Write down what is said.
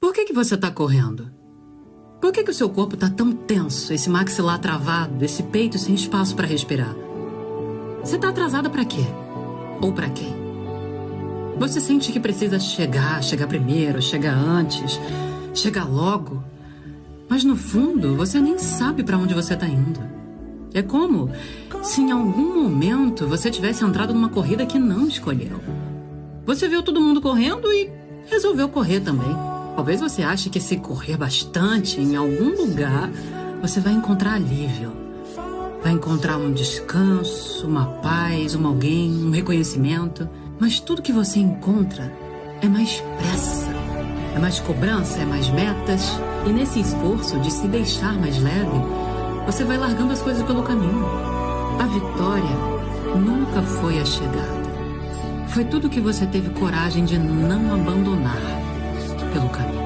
Por que você tá correndo? Por que o seu corpo tá tão tenso, esse maxilar travado, esse peito sem espaço pra respirar? Você tá atrasada pra quê? Ou pra quem? Você sente que precisa chegar primeiro, chegar antes, chegar logo. Mas no fundo, você nem sabe pra onde você tá indo. É como se em algum momento você tivesse entrado numa corrida que não escolheu. Você viu todo mundo correndo e resolveu correr também. Talvez você ache que se correr bastante em algum lugar, você vai encontrar alívio. Vai encontrar um descanso, uma paz, alguém, um reconhecimento. Mas tudo que você encontra é mais pressa, é mais cobrança, é mais metas. E nesse esforço de se deixar mais leve, você vai largando as coisas pelo caminho. A vitória nunca foi a chegada. Foi tudo que você teve coragem de não abandonar pelo caminho.